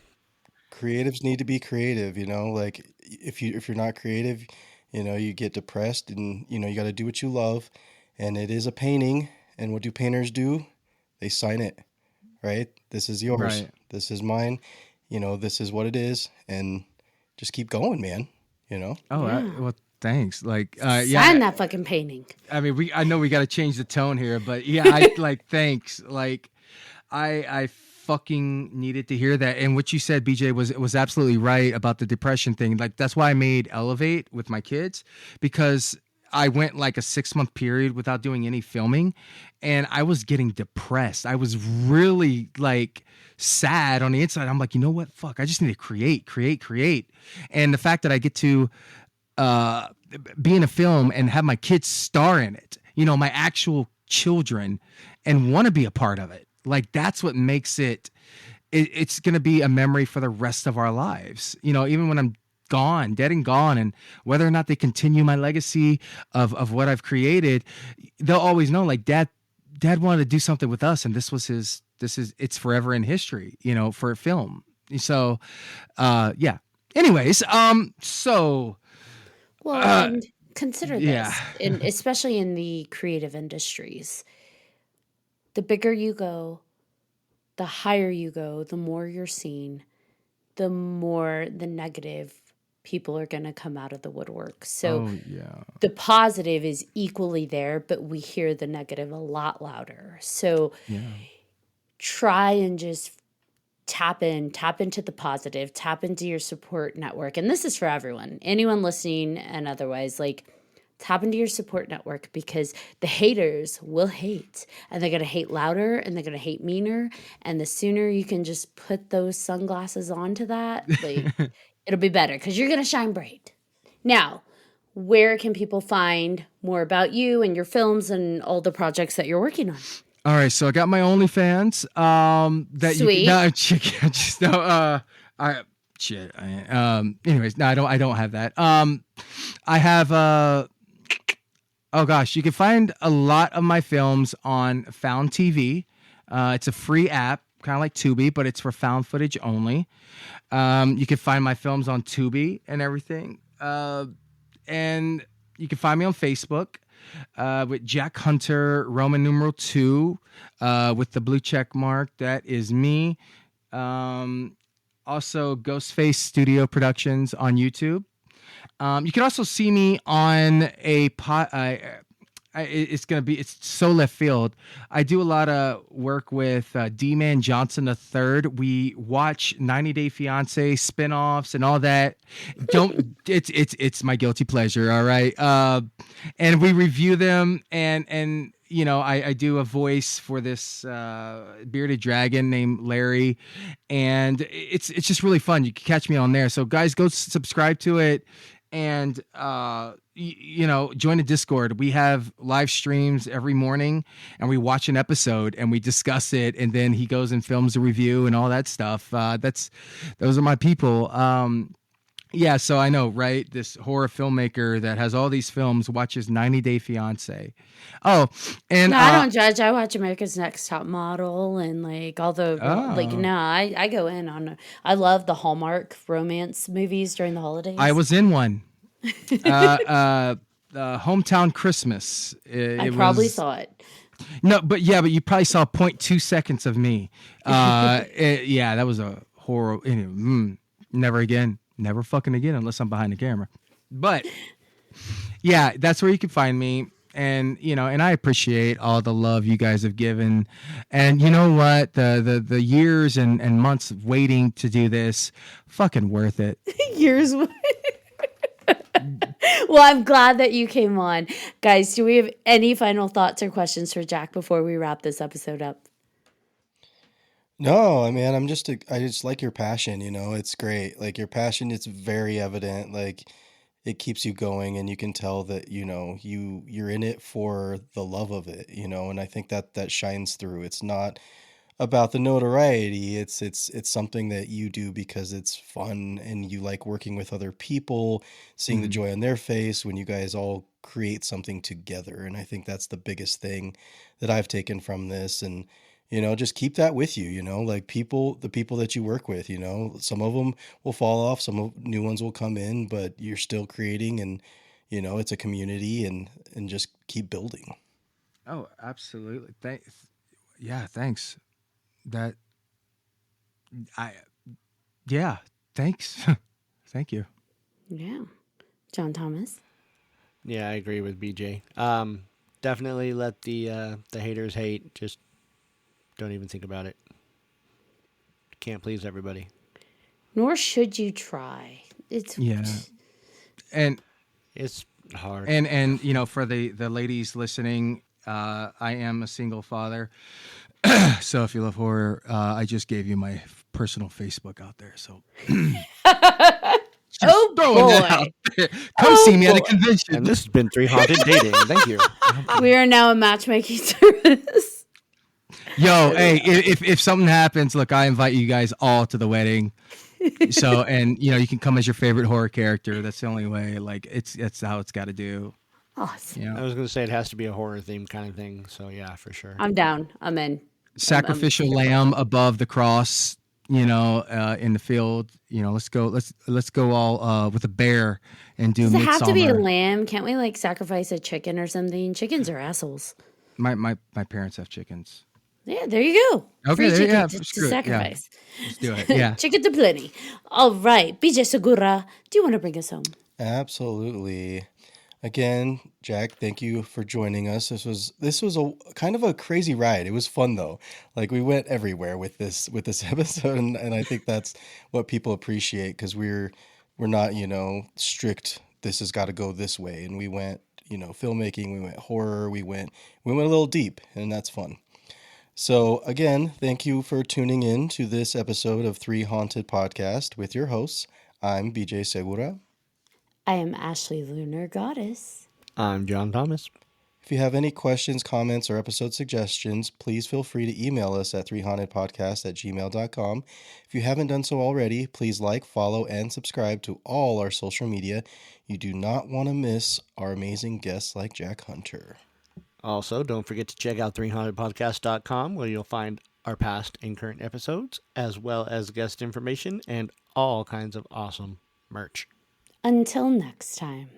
creatives need to be creative, you know, like if you're not creative, you know, you get depressed, and you know, you got to do what you love. And it is a painting, and what do painters do? They sign it, right? This is yours. Right. This is mine. You know, this is what it is, and just keep going, man, you know? Oh, well, thanks. Like, Sign yeah. that fucking painting. I mean, I know we got to change the tone here, but yeah, I like, thanks. Like, I fucking needed to hear that. And what you said, BJ, was absolutely right about the depression thing. Like, that's why I made Elevate with my kids, because I went like a 6-month period without doing any filming, and I was getting depressed. I was really like sad on the inside. I'm like, you know what? Fuck, I just need to create. And the fact that I get to be in a film and have my kids star in it, you know, my actual children, and want to be a part of it. Like, that's what makes it's going to be a memory for the rest of our lives. You know, even when I'm gone, dead and gone, and whether or not they continue my legacy of what I've created, they'll always know, like, dad wanted to do something with us, and it's forever in history, you know, for film. So, yeah. Anyways, so Well, and consider this, yeah. and especially in the creative industries, the bigger you go, the higher you go, the more you're seen, the more the negative people are going to come out of the woodwork. So Oh yeah. the positive is equally there, but we hear the negative a lot louder. So Yeah. try and just tap into the positive, tap into your support network. And this is for everyone, anyone listening and otherwise, like, tap into your support network, because the haters will hate, and they're going to hate louder, and they're going to hate meaner. And the sooner you can just put those sunglasses onto that, like, it'll be better, because you're going to shine bright. Now, where can people find more about you and your films and all the projects that you're working on? All right, so I got my OnlyFans. That you Sweet. can, no, just no. I shit. Anyways, no, I don't have that. I have oh gosh, you can find a lot of my films on Found TV. It's a free app, kind of like Tubi, but it's for found footage only. You can find my films on Tubi and everything. And you can find me on Facebook with Jack Hunter, Roman numeral 2, with the blue check mark. That is me. Also, Ghostface Studio Productions on YouTube. You can also see me on a it's so left field. I do a lot of work with D-Man Johnson III. We watch 90 Day Fiance spinoffs and all that. It's my guilty pleasure. All right. And we review them and I do a voice for this bearded dragon named Larry, and it's just really fun. You can catch me on there. So guys, go subscribe to it. And join the Discord. We have live streams every morning, and we watch an episode and we discuss it, and then he goes and films a review and all that stuff. Those are my people. Yeah, so I know, right? This horror filmmaker that has all these films watches 90 Day Fiance. Oh, and no, I don't judge. I watch America's Next Top Model and like all the I go in on. I love the Hallmark romance movies during the holidays. I was in one. Hometown Christmas. I probably saw it. No, but you probably saw 0.2 seconds of me. That was a horror. Never again. Never fucking again unless I'm behind the camera. But yeah, that's where you can find me. And and I appreciate all the love you guys have given. And you know what? The years and months of waiting to do this, fucking worth it. Years. Well, I'm glad that you came on. Guys, do we have any final thoughts or questions for Jack before we wrap this episode up? No, I mean, I just like your passion, it's great. Like your passion, it's very evident. Like it keeps you going and you can tell that, you're in it for the love of it, and I think that shines through. It's not about the notoriety. It's something that you do because it's fun and you like working with other people, seeing the joy on their face when you guys all create something together. And I think that's the biggest thing that I've taken from this. And just keep that with you, like the people that you work with, some of them will fall off, new ones will come in, but you're still creating and, it's a community and just keep building. Oh, absolutely. Thanks. Thanks. Thank you. Yeah. John Thomas. Yeah, I agree with BJ. Definitely let the haters hate. Just don't even think about it. Can't please everybody. Nor should you try. It's and it's hard. And for the ladies listening, I am a single father. So if you love horror, I just gave you my personal Facebook out there. So oh boy. Come see me at a convention. And this has been 3Haunted Dating. Thank you. We are now a matchmaking service. Yo, hey, if something happens, look, I invite you guys all to the wedding. So, and you can come as your favorite horror character. That's the only way. Like that's how it's got to do. Awesome. I was going to say it has to be a horror theme kind of thing. So yeah, for sure. I'm down. I'm in. Sacrificial lamb above the cross. In the field. Let's go all with a bear and do. Does it Midsummer. have to be a lamb? Can't we sacrifice a chicken or something? Chickens are assholes. My parents have chickens. Yeah, there you go. Okay, free chicken to sacrifice. Yeah. Let's do it. Yeah. Chicken to plenty. All right. BJ Segura, do you want to bring us home? Absolutely. Again, Jack, thank you for joining us. This was a kind of a crazy ride. It was fun though. Like we went everywhere with this episode, and I think that's what people appreciate because we're not strict. This has got to go this way, and we went filmmaking, we went horror, we went a little deep, and that's fun. So again, thank you for tuning in to this episode of 3Haunted Podcast with your hosts. I'm BJ Segura. I am Ashley Lunar Goddess. I'm John Thomas. If you have any questions, comments, or episode suggestions, please feel free to email us at 3hauntedpodcast@gmail.com. If you haven't done so already, please like, follow, and subscribe to all our social media. You do not want to miss our amazing guests like Jack Hunter. Also, don't forget to check out 3hauntedpodcast.com, where you'll find our past and current episodes, as well as guest information and all kinds of awesome merch. Until next time.